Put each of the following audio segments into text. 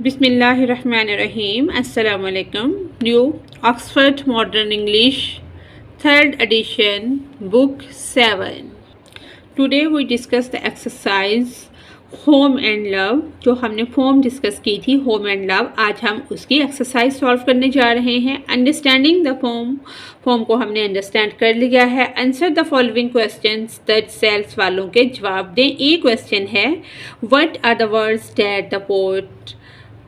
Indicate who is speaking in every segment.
Speaker 1: बिस्मिल्लाहिर्रहमानिर्रहीम अस्सलाम वालेकुम। New Oxford modern English third edition book 7। Today we discuss the exercise home and love. जो हमने फॉर्म डिस्कस की थी होम एंड लव, आज हम उसकी एक्सरसाइज सॉल्व करने जा रहे हैं। अंडरस्टैंडिंग द फॉर्म को हमने अंडरस्टैंड कर लिया है। Answer the following questions that सेल्स वालों के जवाब दें। ए क्वेश्चन है, what are the words that the poet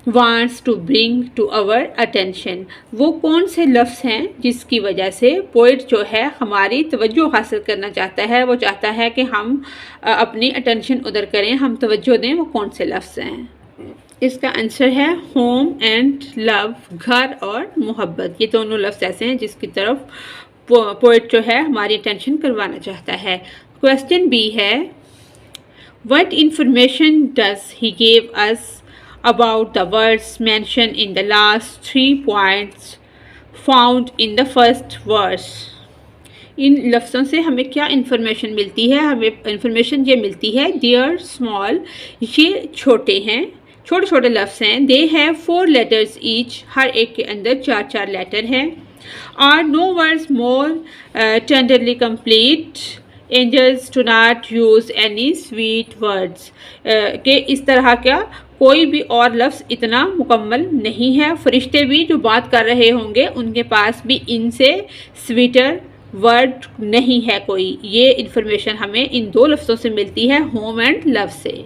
Speaker 1: wants to bring to our attention। वो कौन से लफ्ज़ हैं जिसकी वजह से पोइट जो है हमारी तवज्जो हासिल करना चाहता है। वो चाहता है कि हम अपनी अटेंशन उधर करें, हम तवज्जो दें। वो कौन से लफ्ज़ हैं? इसका आंसर है होम एंड लव, घर और मोहब्बत। ये दोनों लफ्ज़ ऐसे हैं जिसकी तरफ पोइट जो है हमारी अटेंशन करवाना चाहता है। क्वेश्चन बी है, what information does he give us about the words mentioned in the last 3 points found in the first verse। इन लफ्ज़ों से हमें क्या इन्फॉर्मेशन मिलती है? हमें इन्फॉर्मेशन ये मिलती है, देयर स्मॉल, ये छोटे हैं, छोटे छोटे लफ्ज़ हैं। दे हैव 4 letters ईच, हर एक के अंदर 4 लेटर हैं। Are no words more tenderly complete, angels do not use any sweet words. के इस तरह का कोई भी और लफ्ज़ इतना मुकम्मल नहीं है। फरिश्ते भी जो बात कर रहे होंगे उनके पास भी इनसे स्वीटर वर्ड नहीं है कोई। ये इन्फॉर्मेशन हमें इन 2 लफ्ज़ों से मिलती है, होम एंड लव से।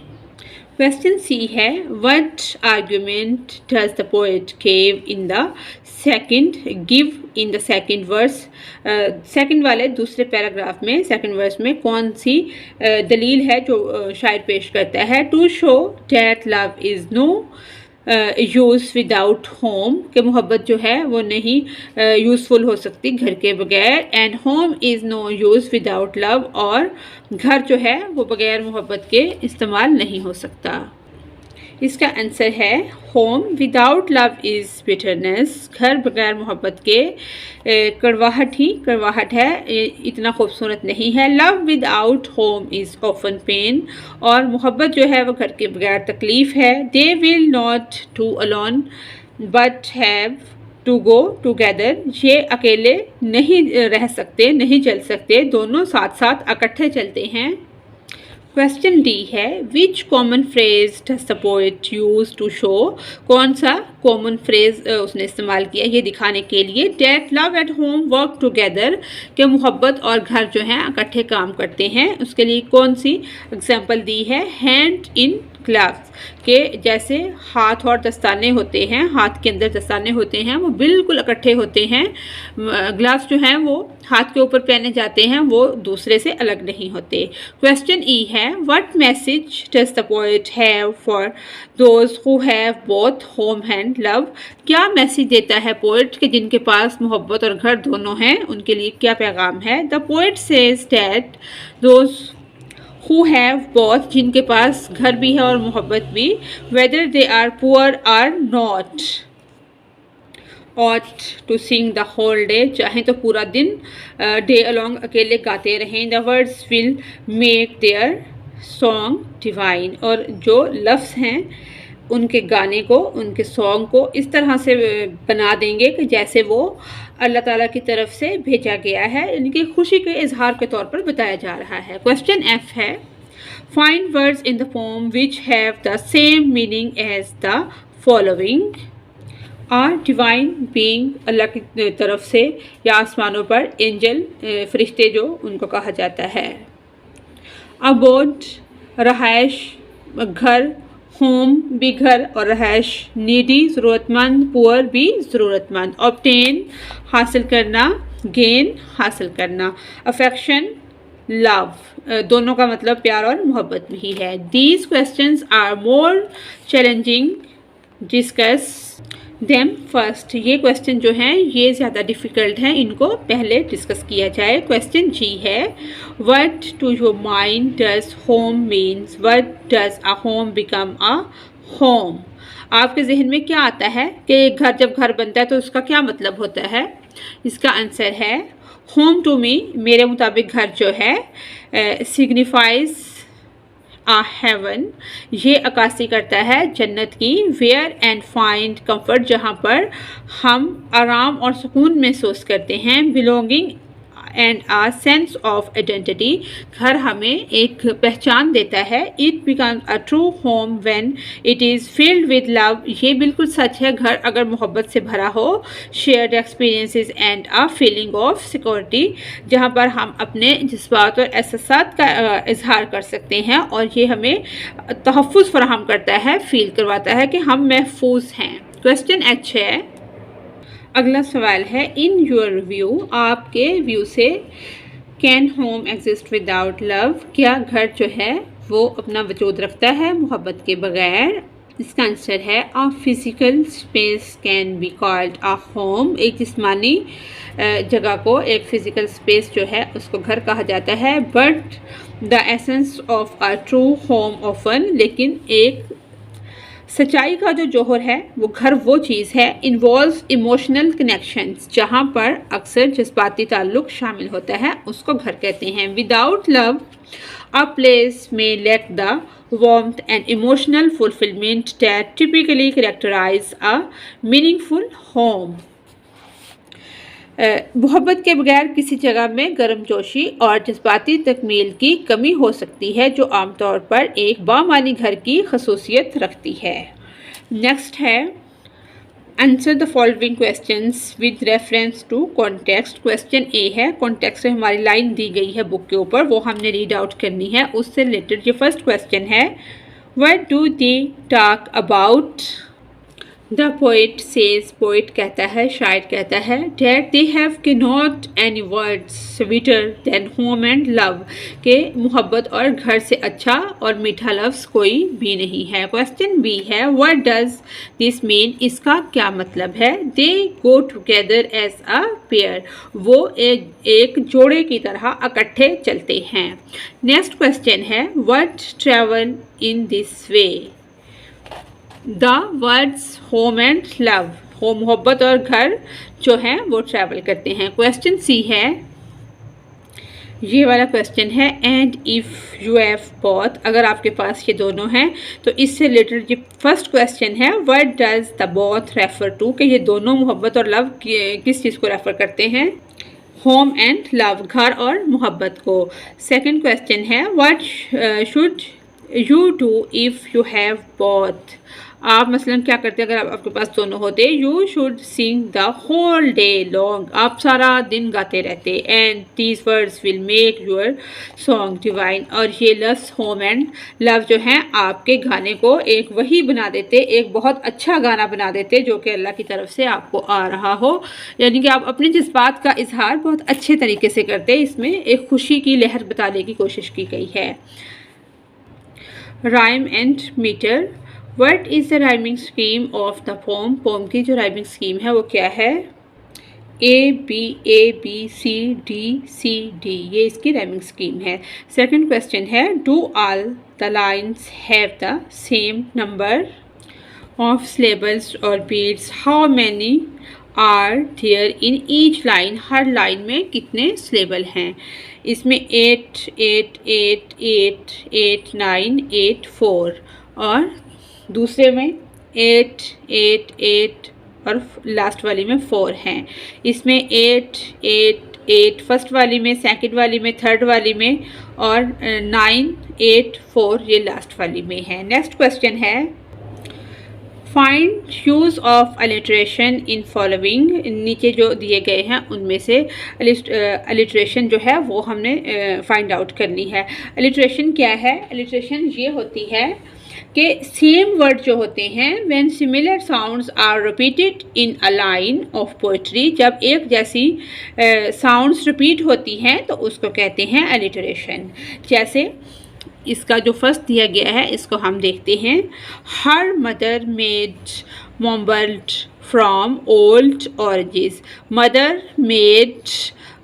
Speaker 1: क्वेश्चन सी है, what argument does the poet give in the second verse. Second वाले दूसरे पैराग्राफ में, सेकंड वर्स में कौन सी दलील है जो शायर पेश करता है? To show that love is no use without home, कि मोहब्बत जो है वो नहीं यूज़फुल हो सकती घर के बगैर। And home is no use without love, और घर जो है वो बगैर मोहब्बत के इस्तेमाल नहीं हो सकता। इसका आंसर है home without love is bitterness, घर बगैर मोहब्बत के कड़वाहट ही कड़वाहट है, इतना खूबसूरत नहीं है। Love without home is often pain, और मोहब्बत जो है वो घर के बगैर तकलीफ़ है। They will not do alone but have to go together, ये अकेले नहीं रह सकते, नहीं चल सकते, दोनों साथ साथ इकट्ठे चलते हैं। क्वेश्चन डी है, which common phrase does the poet use to show, कौन सा कॉमन फ्रेज उसने इस्तेमाल किया ये दिखाने के लिए? That love at home work together, कि मोहब्बत और घर जो हैं इकट्ठे काम करते हैं। उसके लिए कौन सी एग्जाम्पल दी है? हैंड इन ग्लव्स, के जैसे हाथ और दस्ताने होते हैं, हाथ के अंदर दस्ताने होते हैं वो बिल्कुल इकट्ठे होते हैं। ग्लव्स जो हैं वो हाथ के ऊपर पहने जाते हैं, वो दूसरे से अलग नहीं होते। क्वेश्चन ई है, what message does the poet have for those who have both home and love, क्या मैसेज देता है पोएट कि जिनके पास मोहब्बत और घर दोनों हैं, उनके लिए क्या पैगाम है? The poet says that those who have both, जिनके पास घर भी है और मोहब्बत भी, whether they are poor or not, ought to sing the whole day, चाहे तो पूरा दिन day along अकेले गाते रहें। the words will make their song divine, और जो लफ्ज़ हैं उनके गाने को, उनके सॉन्ग को इस तरह से बना देंगे कि जैसे वो अल्लाह ताला की तरफ से भेजा गया है, इनकी खुशी के इजहार के तौर पर बताया जा रहा है। क्वेश्चन एफ है, find words in the poem which have the same meaning as the following. Our divine being, अल्लाह की तरफ से या आसमानों पर एंजल, फरिश्ते जो उनको कहा जाता है। अबोड, रहायश, घर, होम भी घर और रहायश, नीडी ज़रूरतमंद, पुअर भी ज़रूरतमंद। ऑब्टेन हासिल करना, गेन हासिल करना। अफेक्शन लव, दोनों का मतलब प्यार और मोहब्बत में ही है। These questions are more challenging, discuss them first, ये क्वेश्चन जो हैं ये ज़्यादा डिफ़िकल्ट हैं, इनको पहले डिस्कस किया जाए। क्वेश्चन जी है, what to your mind does home means, what does a home become a home. आपके जहन में क्या आता है कि घर जब घर बनता है तो उसका क्या मतलब होता है? इसका आंसर है, होम टू मी, मेरे मुताबिक घर जो है सिग्निफाइज a heaven, ये अक्कासी करता है जन्नत की, where and find comfort, जहाँ पर हम आराम और सुकून महसूस करते हैं, belonging and a sense of identity, घर हमें एक पहचान देता है, it become a true home when it is filled with love, ये बिल्कुल सच है घर अगर मोहब्बत से भरा हो, shared experiences and a feeling of security, जहाँ पर हम अपने जज्बात और एहसासात का इजहार कर सकते हैं और ये हमें तहफ़्फ़ुज़ फराहम करता है, फील करवाता है कि हम महफूज हैं। क्वेश्चन एच है। अगला सवाल है, इन योर व्यू, आपके व्यू से, can home exist without love, क्या घर जो है वो अपना वजूद रखता है मोहब्बत के बगैर? इसका आंसर है a physical space can be called a home, एक जिस्मानी जगह को, एक फिजिकल स्पेस जो है उसको घर कहा जाता है, but the essence of a true home often, लेकिन एक सच्चाई का जो जौहर है वो घर वो चीज़ है, इन्वॉल्व्स इमोशनल कनेक्शंस, जहाँ पर अक्सर जज्बाती ताल्लुक़ शामिल होता है, उसको घर कहते हैं। Without love a place may lack the warmth and emotional fulfillment that typically characterize a meaningful home. मोहब्बत के बगैर किसी जगह में गर्मजोशी और जज्बाती तकमील की कमी हो सकती है, जो आमतौर पर एक बामानी घर की खसूसियत रखती है। नेक्स्ट है, answer the following questions with reference to context. Question A है, कॉन्टेक्स्ट से हमारी लाइन दी गई है बुक के ऊपर, वो हमने रीड आउट करनी है, उससे रिलेटेड ये फर्स्ट क्वेश्चन है, what do they talk about? The poet says, poet कहता है, शायर कहता है, डैट दे हैव के not any words sweeter than home and love, के मोहब्बत और घर से अच्छा और मीठा लफ्ज़ कोई भी नहीं है। क्वेश्चन बी है, व्हाट डज दिस मीन, इसका क्या मतलब है? They go together as a pair, वो एक जोड़े की तरह इकट्ठे चलते हैं। नेक्स्ट क्वेश्चन है, what travel in this way? The words home and love, हो मोहब्बत और घर जो है वो ट्रैवल करते हैं। क्वेश्चन सी है, ये वाला क्वेश्चन है, and if you have both, अगर आपके पास ये दोनों हैं तो इससे रिलेटेड ये फर्स्ट क्वेश्चन है, what does the both refer to, कि ये दोनों मोहब्बत और लव किस चीज़ को रेफर करते हैं? होम एंड लव, घर और मोहब्बत को। सेकंड क्वेश्चन है, what should you do if you have both, आप मसलन क्या करते हैं अगर आपके पास दोनों होते? You should sing the whole day long, आप सारा दिन गाते रहते, and these words will make your song divine, और ये लफ्ज़ होम एंड लव जो हैं आपके गाने को एक वही बना देते, एक बहुत अच्छा गाना बना देते जो कि अल्लाह की तरफ से आपको आ रहा हो, यानी कि आप अपने जज्बात का इजहार बहुत अच्छे तरीके से करते, इसमें एक खुशी की लहर बताने की कोशिश की गई है। Rhyme and meter, what is the rhyming scheme of the poem, poem की जो राइमिंग स्कीम है वो क्या है? ए बी सी डी, ये इसकी राइमिंग स्कीम है। सेकंड क्वेश्चन है, do all the lines have the same number of syllables और beats, how many are there in each line, हर लाइन में कितने सिलेबल हैं? इसमें 8 8 8 8 8 9 8 4, और दूसरे में 8 8 8 और लास्ट वाली में 4 हैं। इसमें 8 8 8 फर्स्ट वाली में, सेकंड वाली में, थर्ड वाली में, और 9 8 4 ये लास्ट वाली में है। नेक्स्ट क्वेश्चन है, find use of alliteration in following, नीचे जो दिए गए हैं उनमें से अलिट्रेशन जो है वो हमने फाइंड आउट करनी है। अलिट्रेशन क्या है? अलिट्रेशन ये होती है कि सेम वर्ड जो होते हैं, when similar sounds are repeated in a line of poetry, जब एक जैसी साउंड्स रिपीट होती हैं तो उसको कहते हैं अलिटरेशन। जैसे इसका जो फर्स्ट दिया गया है इसको हम देखते हैं, her mother made mumbled from old oranges, mother made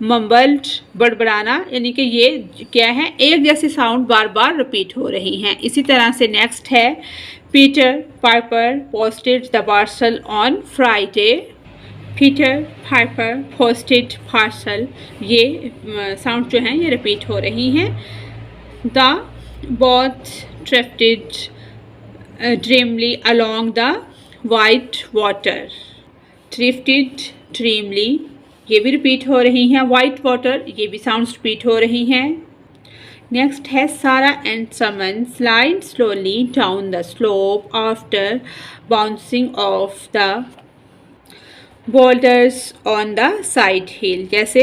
Speaker 1: mumbled, बड़बड़ाना, यानी कि ये क्या है, एक जैसी साउंड बार बार रिपीट हो रही हैं। इसी तरह से नेक्स्ट है, Peter Piper posted the parcel on Friday, Peter Piper posted parcel, ये साउंड जो हैं ये रिपीट हो रही हैं। The both drifted dreamily along the white water. Drifted dreamily, ये भी रिपीट हो रही हैं. white water, ये भी साउंड्स रिपीट हो रही हैं. नेक्स्ट है Sarah and Simon slide slowly down the slope after bouncing off the boulders on the side hill. जैसे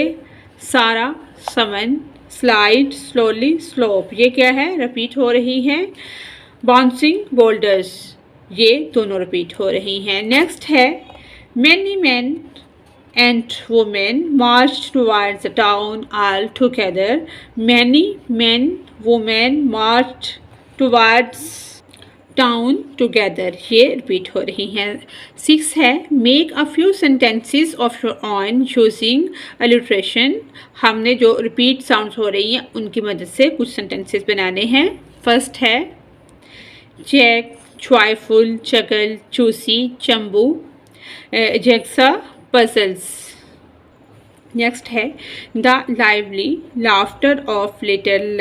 Speaker 1: सारा समन स्लाइड स्लोली स्लोप, ये क्या है, रिपीट हो रही हैं. बाउंसिंग बोल्डर्स, ये दोनों रिपीट हो रही हैं. नेक्स्ट है many man and women marched towards the town all together. Many men, women marched towards town together. ये रिपीट हो रही हैं. 6 है make a few sentences of your own using alliteration. हमने जो रिपीट साउंड्स हो रही हैं उनकी मदद से कुछ सेंटेंसेस बनाने हैं. फर्स्ट है Jack, joyful, juggle, juicy, jumbo, jigsaw, puzzles. Next है the lively laughter of little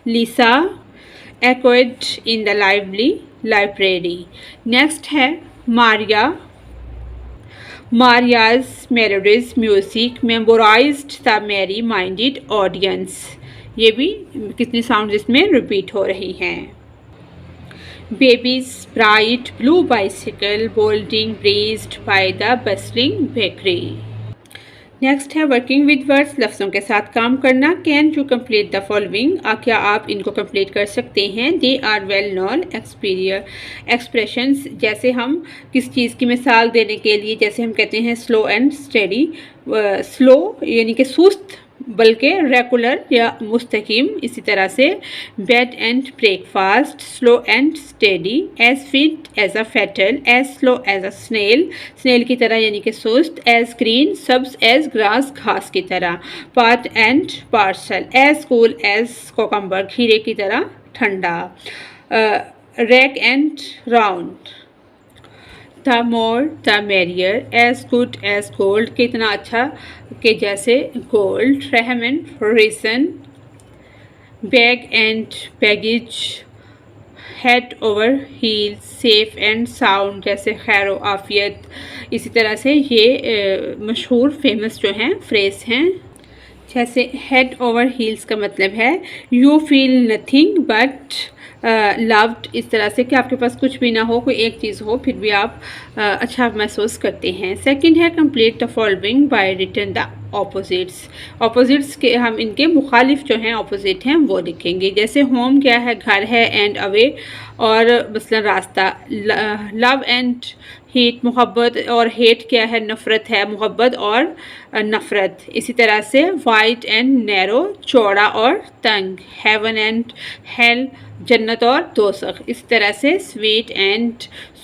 Speaker 1: Lisa echoed in the lively library. Next है Maria's melodious music memorized the merry minded audience. ये भी कितनी साउंड इसमें repeat हो रही हैं. Baby's bright blue bicycle bolding breezed by the bustling bakery. Next है working with words, लफ्ज़ों के साथ काम करना. Can you complete the following, क्या आप इनको कंप्लीट कर सकते हैं. They are well known expressions, जैसे हम किस चीज़ की मिसाल देने के लिए, जैसे हम कहते हैं स्लो एंड स्टेडी. स्लो यानी कि सुस्त, बल्कि रेगुलर या मुस्तकीम. इसी तरह से bed and breakfast, slow and steady. As fit as a fiddle, as slow as a snail की तरह यानी कि सुस्त. एज ग्रीन सब्ज एज ग्रास, घास की तरह. Part and parcel, as cool as cucumber, खीरे की तरह ठंडा. Rack and round, the more the merrier. As good as gold, कितना अच्छा के जैसे gold. Rhyme and reason, bag and baggage. Head over heels, safe and sound, जैसे खैर आफियत. इसी तरह से ये मशहूर फेमस जो हैं फ्रेज हैं. जैसे हेड ओवर हील्स का मतलब है you feel nothing but loved. इस तरह से कि आपके पास कुछ भी ना हो, कोई एक चीज़ हो, फिर भी आप अच्छा महसूस करते हैं. सेकंड है complete the following by written the opposites के हम इनके मुखालिफ जो हैं ऑपोजिट हैं वो लिखेंगे. जैसे होम क्या है, घर है, एंड अवे और मसलन रास्ता. लव एंड हेट, मोहब्बत और हेट क्या है, नफ़रत है. मोहब्बत और नफ़रत. इसी तरह से वाइड एंड नैरो, चौड़ा और तंग. हेवन एंड हेल, जन्नत और दोज़ख. इस तरह से स्वीट एंड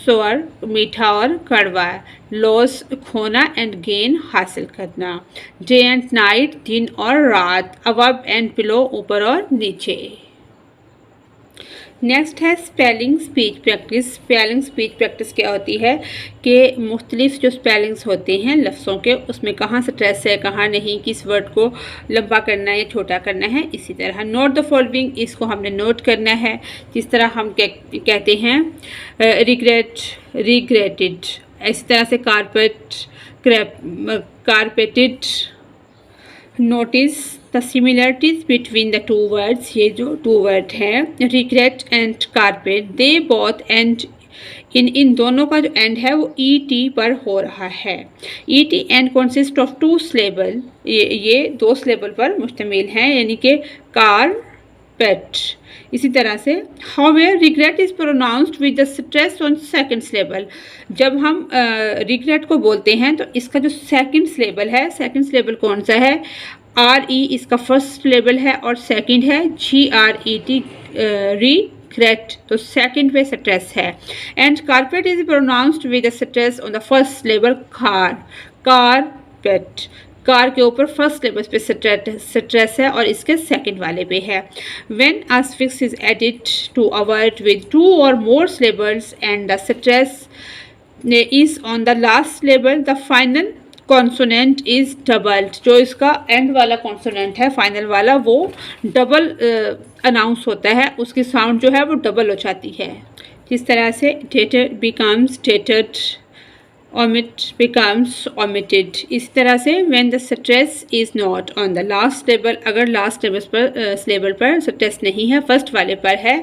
Speaker 1: सोअर, मीठा और कड़वा. लॉस, खोना, एंड गेन, हासिल करना. डे एंड नाइट, दिन और रात. अबव एंड बिलो, ऊपर और नीचे. नेक्स्ट है spelling speech practice. Spelling speech practice क्या होती है कि मुख्तलिफ जो स्पेलिंग्स होते हैं लफ्ज़ों के, उसमें कहाँ स्ट्रेस है, कहाँ नहीं, किस वर्ड को लंबा करना है या छोटा करना है. इसी तरह नोट द फॉलोइंग, इसको हमने नोट करना है. जिस तरह हम कहते हैं रिग्रेट, रिग्रेटेड. इसी तरह से carpeted. Notice the similarities between the two words, ये जो टू वर्ड हैं regret and carpet, they both end. इन दोनों का जो एंड है वो ई टी पर हो रहा है. E T and consist of 2 syllable, ये 2 सिलेबल पर मुश्तमिल हैं, यानी कि कार पेट. इसी तरह से however regret is pronounced with the stress on second syllable. जब हम रिग्रेट को बोलते हैं तो इसका जो सेकंड सिलेबल है, सेकंड सिलेबल कौन सा है, आर ई इसका फर्स्ट सिलेबल है और सेकंड है जी आर ई टी, रिग्रेट, तो सेकंड पे स्ट्रेस है. And carpet is pronounced with the stress on the first syllable car, carpet. Car के ऊपर फर्स्ट लेवल पे स्ट्रेस है और इसके सेकंड वाले पे है. When a suffix is added to a word with 2 और more syllables and the stress is on the last level, the final consonant is doubled. जो इसका एंड वाला कॉन्सोनेंट है फाइनल वाला वो डबल अनाउंस होता है उसकी साउंड जो है वो डबल हो जाती है। जिस तरह से टेटर बिकम्स टेटर्ड, omit becomes omitted। इस तरह से when the stress is not on the last syllable, अगर last syllable पर stress नहीं है, फर्स्ट वाले पर है,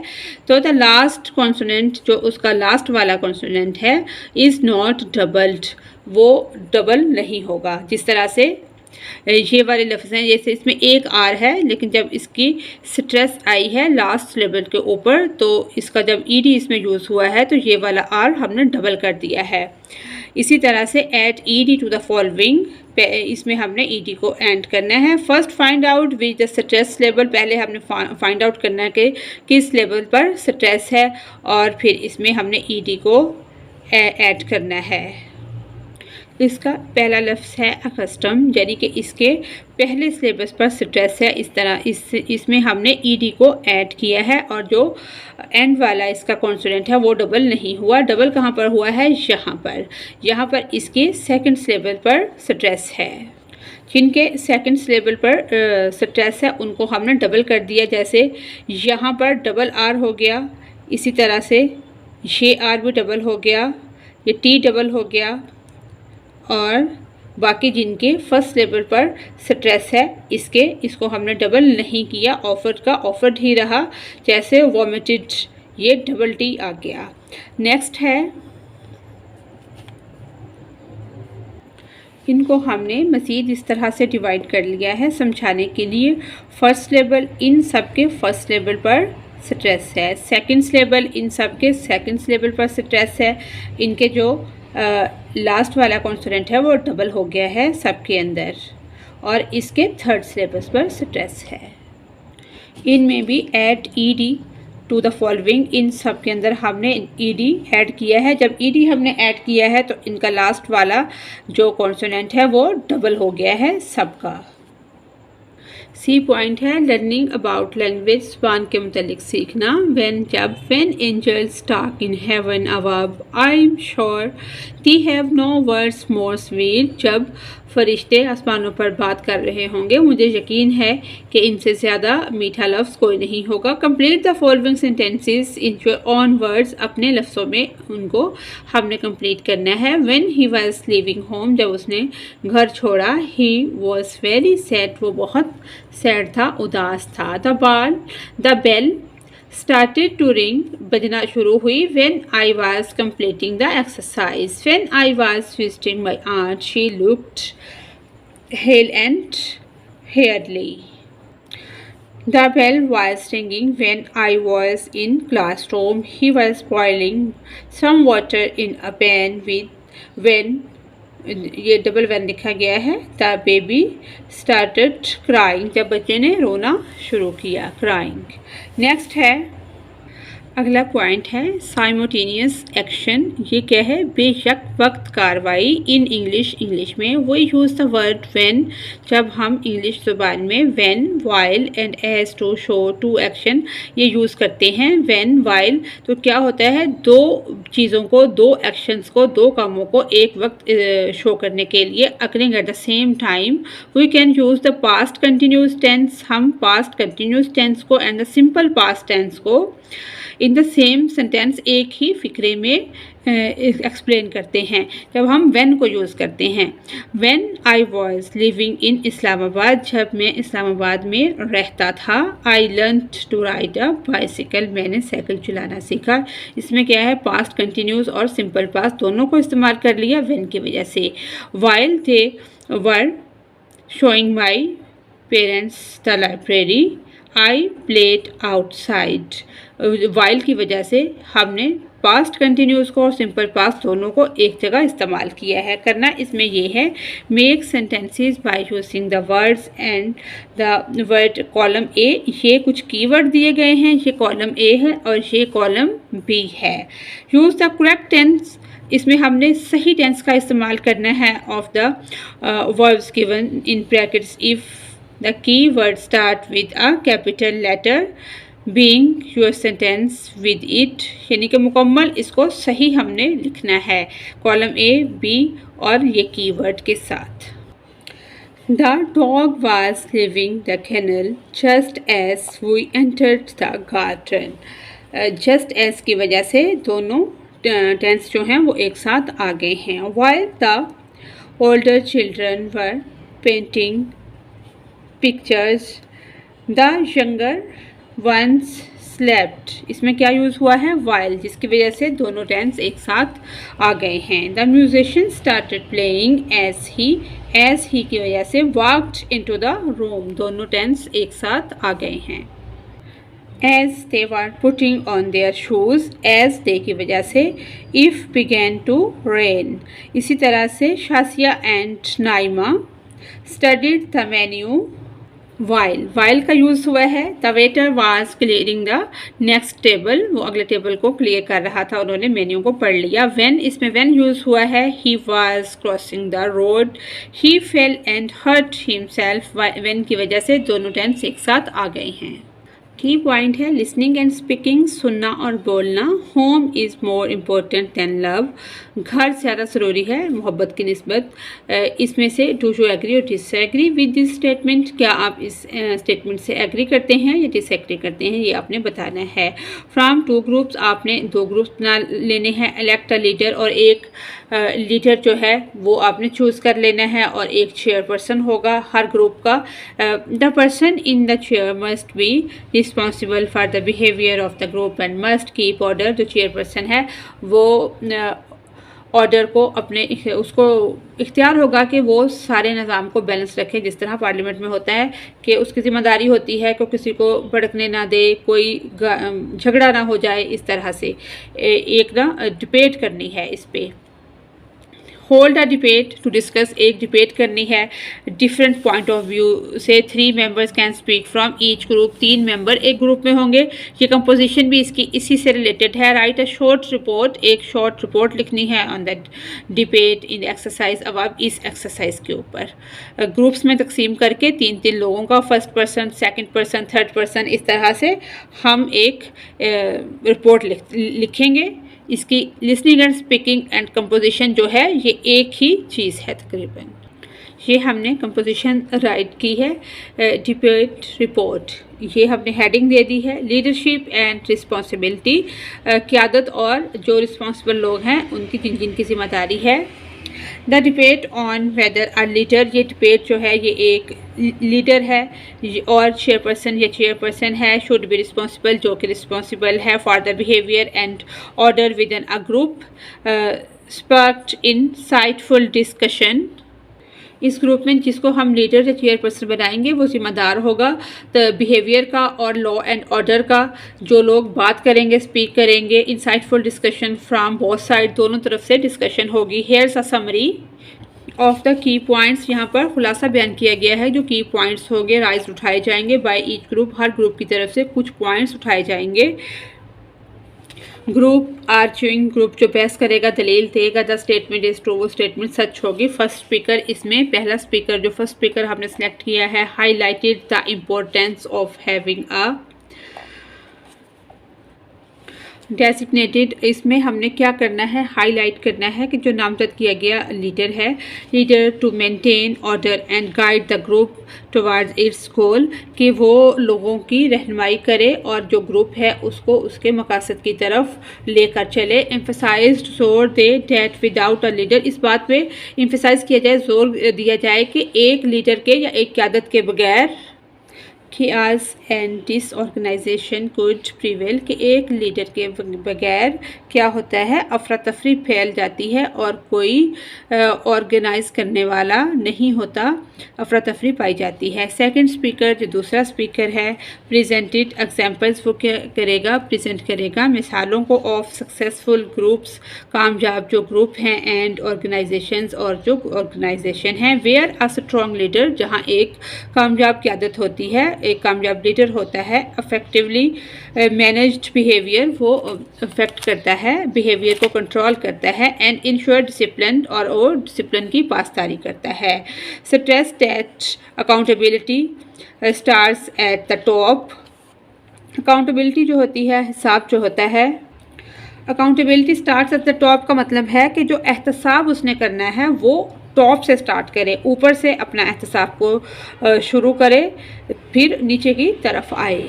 Speaker 1: तो the last consonant जो उसका लास्ट वाला consonant है is not doubled, वो डबल नहीं होगा। जिस तरह से ये वाले लफ्ज़ हैं, जैसे इसमें एक आर है लेकिन जब इसकी स्ट्रेस आई है लास्ट सिलेबल के ऊपर तो इसका जब ईडी इसमें यूज़ हुआ है तो ये वाला आर हमने डबल कर दिया है। इसी तरह से add ed to the following, इसमें हमने ईडी को एंड करना है। First find out which the stress level, पहले हमने फाइंड आउट करना है कि किस लेवल पर स्ट्रेस है और फिर इसमें हमने ईडी को ऐड करना है। इसका पहला लफ्ज़ है अकस्टम, यानी कि इसके पहले सिलेबस पर स्ट्रेस है। इस तरह इसमें हमने ईडी को ऐड किया है और जो एंड वाला इसका कॉन्सोनेंट है वो डबल नहीं हुआ। डबल कहाँ पर हुआ है? यहाँ पर इसके सेकंड सिलेबल पर स्ट्रेस है। जिनके सेकंड सिलेबल पर स्ट्रेस है उनको हमने डबल कर दिया, जैसे यहाँ पर डबल आर हो गया, इसी तरह से ये आर भी डबल हो गया, ये टी डबल हो गया, और बाकी जिनके फर्स्ट लेवल पर स्ट्रेस है इसको हमने डबल नहीं किया, ऑफर्ड का ऑफर्ड ही रहा। जैसे वॉमिटेड, ये डबल टी आ गया। नेक्स्ट है, इनको हमने मज़ीद इस तरह से डिवाइड कर लिया है समझाने के लिए। फर्स्ट लेवल, इन सब के फर्स्ट लेवल पर स्ट्रेस है। सेकंड लेवल, इन सब के सेकंड लेवल पर स्ट्रेस है। इनके जो लास्ट वाला कॉन्सोनेंट है वो डबल हो गया है सबके अंदर, और इसके थर्ड सिलेबस पर स्ट्रेस है। इनमें भी add ED to the following, इन सब के अंदर हमने ईडी ऐड किया है। जब ईडी हमने ऐड किया है तो इनका लास्ट वाला जो कॉन्सोनेंट है वो डबल हो गया है सबका। सी पॉइंट है लर्निंग अबाउट लैंग्वेज, ज़बान के मुतालिक सीखना। when angels talk in heaven above, I am sure they have no words more sweet। जब फरिश्ते आसमानों पर बात कर रहे होंगे मुझे यकीन है कि इनसे ज़्यादा मीठा लफ्ज़ कोई नहीं होगा। Complete the following sentences in your own words, अपने लफ्ज़ों में उनको हमने कंप्लीट करना है। When he was leaving home, जब उसने घर छोड़ा, ही वॉज वेरी सैड, वो बहुत सैड था, उदास था। The bell started to ring, बजना शुरू हुई। when I was completing the exercise, when I was visiting my aunt, she looked hale and hairy। The bell was ringing when I was in classroom, he was boiling some water in a pan with when, ये double van लिखा गया है। The baby started crying, जब बच्चे ने रोना शुरू किया, क्राइंग। नेक्स्ट है, अगला पॉइंट है साइमल्टेनियस एक्शन। ये क्या है? बेशक वक्त कार्रवाई। इन इंग्लिश में वो यूज़ द वर्ड व्हेन, जब हम इंग्लिश ज़ुबान में when, while and as, to, show, two action ये यूज़ करते हैं। व्हेन, वाइल, तो क्या होता है? दो चीज़ों को, दो एक्शंस को, दो कामों को एक वक्त शो करने के लिए, occurring at the same time. We can use the past continuous tense, हम पास्ट कंटिन्यूस टेंस को and the simple past tense को इन द सेम सेंटेंस, एक ही फिक्रे में एक्सप्लेन करते हैं जब हम व्हेन को यूज़ करते हैं। When I was living in Islamabad, जब मैं इस्लामाबाद में रहता था। I learned to ride a bicycle, मैंने साइकिल चलाना सीखा। इसमें क्या है? पास्ट कंटिन्यूस और सिंपल पास्ट दोनों को इस्तेमाल कर लिया व्हेन की वजह से। While they were showing my parents the library, I played outside. While की वजह से हमने पास्ट कंटिन्यूस को और सिंपल पास्ट दोनों को एक जगह इस्तेमाल किया है। करना इसमें ये है, make sentences by using the words and the word column A. ये कुछ कीवर्ड दिए गए हैं, ये कॉलम ए है और ये कॉलम बी है। यूज़ द करेक्ट टेंस, इसमें हमने सही टेंस का इस्तेमाल करना है of the verbs given in brackets if the key word start with a capital letter being your sentence with it, यानी कि मुकम्मल इसको सही हमने लिखना है कॉलम ए, बी और ये कीवर्ड के साथ। The dog was leaving the kennel just as we entered the garden. Just as की वजह से दोनों टेंस जो हैं वो एक साथ आ गए हैं. While the older children were painting pictures, the younger ones slept. इसमें क्या यूज़ हुआ है? while, जिसकी वजह से दोनों टेंस एक साथ आ गए हैं. The musician started playing as he की वजह से walked into the room. दोनों टेंस एक साथ आ गए हैं. As they were putting on their shoes, as they की वजह से if began to rain. इसी तरह से शासिया and Naima studied the menu while का यूज़ हुआ है. The waiter was clearing the next table. वो अगले टेबल को क्लियर कर रहा था, उन्होंने मेन्यू को पढ़ लिया. When, इसमें when यूज़ हुआ है. He was crossing the road. He fell and hurt himself. when की वजह से दोनों टेंस एक साथ आ गए हैं. की पॉइंट है लिसनिंग एंड स्पीकिंग, सुनना और बोलना. Home is more important than love. घर ज़्यादा ज़रूरी है मोहब्बत की निस्बत. इसमें से डू यू एग्री और डिसएग्री विद दिस स्टेटमेंट. क्या आप इस स्टेटमेंट से एग्री करते हैं या डिसएग्री करते हैं, ये आपने बताना है. फ्रॉम टू ग्रुप्स, आपने दो ग्रुप्स बना लेने हैं. इलेक्ट अ लीडर, और एक लीडर जो है वो आपने चूज़ कर लेना है, और एक चेयरपर्सन होगा हर ग्रुप का. The person in the chair must be responsible for the behaviour of the group and must keep order. जो चेयरपर्सन है वो ऑर्डर को अपने उसको इख्तियार होगा कि वो सारे निज़ाम को बैलेंस रखे, जिस तरह पार्लियामेंट में होता है कि उसकी ज़िम्मेदारी होती है कि किसी को भड़कने ना दे, कोई झगड़ा ना हो जाए. इस तरह से एक ना डिबेट करनी है इस पर. Hold a debate, to discuss, एक डिबेट करनी है. डिफरेंट पॉइंट ऑफ व्यू से 3 members can speak from each group. 3 member एक ग्रुप में होंगे. ये कंपोजिशन भी इसकी इसी से रिलेटेड है. राइट अ शॉर्ट रिपोर्ट, एक शॉर्ट रिपोर्ट लिखनी है on the debate in exercise. अब आप इस एक्सरसाइज के ऊपर ग्रुप्स में तकसीम करके 3-3 लोगों का, first person, second person, third person, इस तरह से हम एक रिपोर्ट लिखेंगे. इसकी listening and speaking and composition जो है ये एक ही चीज़ है तकरीबन. ये हमने कंपोजिशन राइट की है. डिबेट रिपोर्ट, ये हमने हेडिंग दे दी है. लीडरशिप एंड रिस्पॉन्सिबिलिटी, क़यादत और जो रिस्पॉन्सिबल लोग हैं उनकी जिनकी जिम्मेदारी है. The debate on whether a leader, ये डिबेट जो है ये एक लीडर है और चेयरपर्सन या चेयरपर्सन है. शुड बी रिस्पॉन्सिबल, जो कि रिस्पॉन्सिबल है for the behaviour and order with in a group. Sparked insightful discussion, इस ग्रुप में जिसको हम लीडर या चेयरपर्सन बनाएंगे वो जिम्मेदार होगा तो बिहेवियर का और लॉ एंड ऑर्डर का. जो लोग बात करेंगे, स्पीक करेंगे. Insightful discussion from both side, दोनों तरफ से डिस्कशन होगी. Hairs a summary of the key points, यहाँ पर खुलासा बयान किया गया है. जो की पॉइंट्स होंगे राइज उठाए जाएंगे by each group, her group की तरफ से कुछ पॉइंट्स उठाए जाएंगे. ग्रुप आर्चिंग, ग्रुप जो बहस करेगा, दलील देगा. द स्टेटमेंट इज ट्रू, वो स्टेटमेंट सच होगी. फर्स्ट स्पीकर, इसमें पहला स्पीकर जो फर्स्ट स्पीकर हमने सेलेक्ट किया है. Highlighted the importance of having a designated, इसमें हमने क्या करना है, हाईलाइट करना है कि जो नामजद किया गया लीडर है. Leader to maintain order and guide the group towards its goal, कि वो लोगों की रहनुमाई करे और जो ग्रुप है उसको उसके मकासद की तरफ लेकर चले. एम्फसाइज्ड, जोर दे डैट विदाउट अ लीडर, इस बात पे एम्फसाइज किया जाए, जोर दिया जाए कि एक लीडर के या एक क़यादत के बगैर chaos and disorganisation could prevail, कि एक लीडर के बगैर क्या होता है, अफरा तफरी फैल जाती है और कोई ऑर्गेनाइज करने वाला नहीं होता, अफरा तफरी पाई जाती है. सेकंड स्पीकर, जो दूसरा स्पीकर है, प्रेजेंटेड एग्जांपल्स, वो क्या करेगा, प्रेजेंट करेगा मिसालों को. ऑफ सक्सेसफुल ग्रुप्स, कामयाब जो ग्रुप हैं. एंड ऑर्गेनाइजेशंस, और जो ऑर्गेनाइजेशन हैं. वेयर अ स्ट्रॉन्ग लीडर, जहाँ एक कामयाब क़यादत होती है, एक कामयाब लीडर होता है. अफेक्टिवली मैनेज्ड बिहेवियर, वो अफेक्ट करता है, बिहेवियर को कंट्रोल करता है. एंड इंश्योर डिसिप्लिन, और वो डिसिप्लिन की पासदारी करता है. Stress that accountability stars at the top, accountability जो होती है, हिसाब जो होता है, accountability starts at the top का मतलब है कि जो एहतसाब उसने करना है वो टॉप से स्टार्ट करें, ऊपर से अपना एहतसाब को शुरू करें, फिर नीचे की तरफ आए।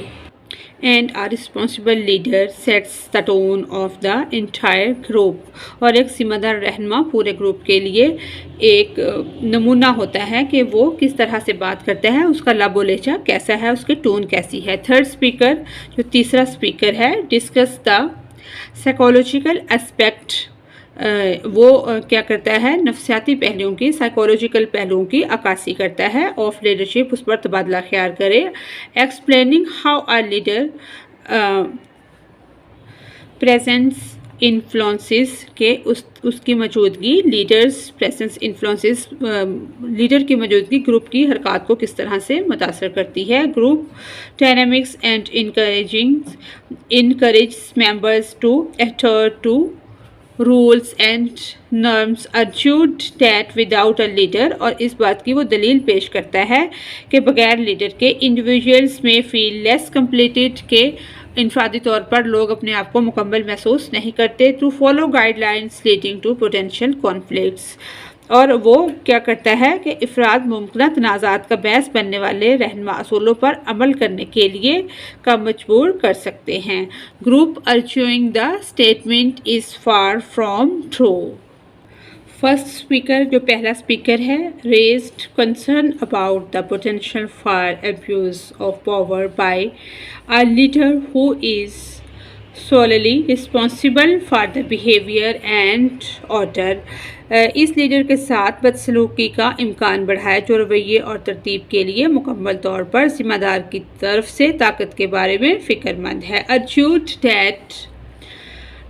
Speaker 1: And a responsible leader sets the tone of the entire group. और एक जिम्मेदार रहनुमा पूरे ग्रुप के लिए एक नमूना होता है कि वो किस तरह से बात करता है, उसका लबो लहजा कैसा है, उसकी टोन कैसी है। थर्ड स्पीकर, जो तीसरा स्पीकर है, डिस्कस द साइकोलॉजिकल एस्पेक्ट। वो क्या करता है, नफ्सियाती पहलुओं की, साइकोलॉजिकल पहलुओं की अक्कासी करता है। ऑफ लीडरशिप, उस पर तबादला ख्याल करे। Explaining how a leader presence influences के उसकी मौजूदगी, लीडर्स प्रेजेंस इन्फ्लुएंसेस, लीडर की मौजूदगी ग्रुप की हरकत को किस तरह से मुतासर करती है। Group dynamics and encourage members to adhere to rules and norms argued that without a leader. और इस बात की वो दलील पेश करता है कि बगैर लीडर के इंडिविजुअल्स में फील लेस कंप्लीटेड, के इनफरादी तौर पर लोग अपने आप को मुकम्मल महसूस नहीं करते। To follow guidelines leading to potential conflicts. और वो क्या करता है कि अफराद मुमकिन तनाज़ात का बहस बनने वाले रहनुमा असूलों पर अमल करने के लिए का मजबूर कर सकते हैं। Group arguing the statement is far from true. First speaker, जो पहला स्पीकर है, raised concern about the potential for abuse of power by a leader who is solely responsible for the behavior and order। इस leader के साथ बदसलूकी का इम्कान बढ़ाया जो रवैये और तरतीब के लिए मुकम्मल तौर पर जिम्मेदार की तरफ से ताकत के बारे में फ़िक्रमंद है। Argued that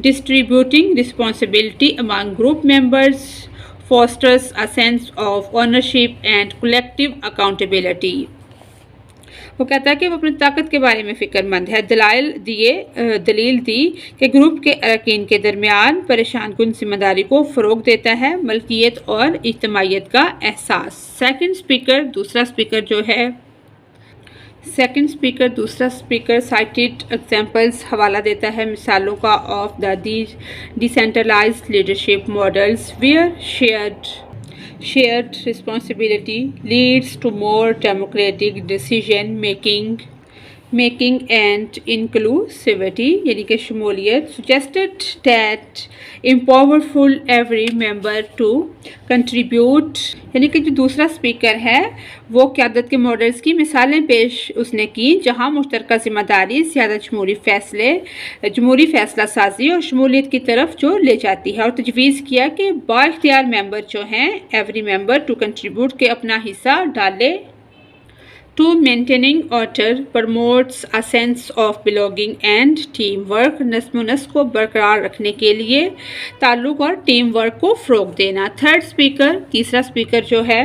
Speaker 1: distributing responsibility among group members fosters a sense of ownership and collective accountability। वो कहता है कि वो अपनी ताकत के बारे में फ़िक्रमंद है। दलील दी कि ग्रुप के अरकान के दरमियान परेशान कुन जिम्मेदारी को फ़रोग देता है, मलकियत और इज्तिमाइयत का एहसास। सेकंड स्पीकर, दूसरा स्पीकर जो है, दूसरा स्पीकर साइटेड एग्जाम्पल्स हवाला देता है मिसालों का of the decentralised leadership models where shared responsibility leads to more democratic decision making and inclusivity, यानी कि शमूलियत। suggested that empowerful every member to contribute, यानी कि जो दूसरा स्पीकर है वो क़यादत के मॉडल्स की मिसालें पेश उसने की जहां मुश्तरका जिम्मेदारी ज़्यादा जमहूरी फ़ैसला साजी और शमूलियत की तरफ जो ले जाती है। और तजवीज़ किया कि बाइख्तियार मेंबर जो हैं, एवरी मेंबर टू कंट्रीब्यूट, के अपना हिस्सा डाले। To maintaining order promotes a sense of belonging and teamwork, नज़्म नस्क को बरकरार रखने के लिए ताल्लुक़ और टीम वर्क को फ़रोग़ देना। थर्ड स्पीकर, तीसरा स्पीकर जो है,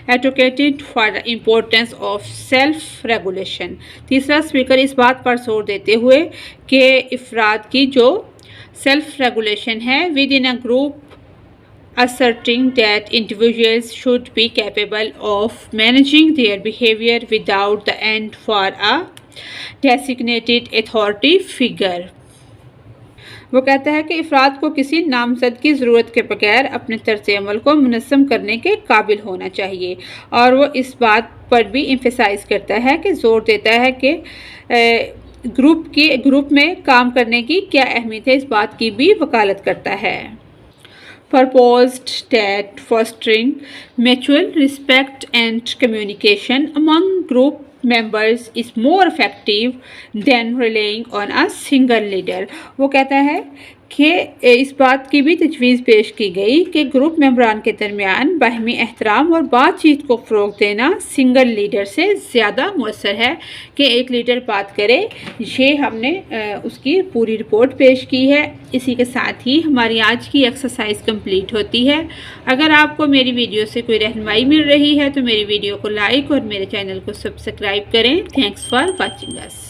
Speaker 1: advocated for the importance of self regulation. तीसरा स्पीकर इस बात पर जोर देते हुए कि अफराद की जो सेल्फ रेगुलेशन है with in a group, asserting that individuals should be capable of managing their behavior without the end for a designated authority figure। वो कहता है कि अफराद को किसी नामज़द की ज़रूरत के बगैर अपने तर्ज़ अमल को मुनज़्ज़म करने के काबिल होना चाहिए। और वो इस बात पर भी एम्फसाइज़ करता है कि जोर देता है कि ग्रुप में काम करने की क्या अहमियत है, इस बात की भी वकालत करता है। Proposed that fostering mutual respect and communication among group members is more effective than relying on a single leader। वो कहता है कि इस बात की भी तजवीज़ पेश की गई कि ग्रुप मेंबरान के दरमियान बाहमी एहतराम और बातचीत को फ़रोग़ देना सिंगल लीडर से ज़्यादा मुअस्सर है कि एक लीडर बात करे। ये हमने उसकी पूरी रिपोर्ट पेश की है। इसी के साथ ही हमारी आज की एक्सरसाइज कंप्लीट होती है। अगर आपको मेरी वीडियो से कोई रहनुमाई मिल रही है तो मेरी वीडियो को लाइक और मेरे चैनल को सब्सक्राइब करें। Thanks for watching us.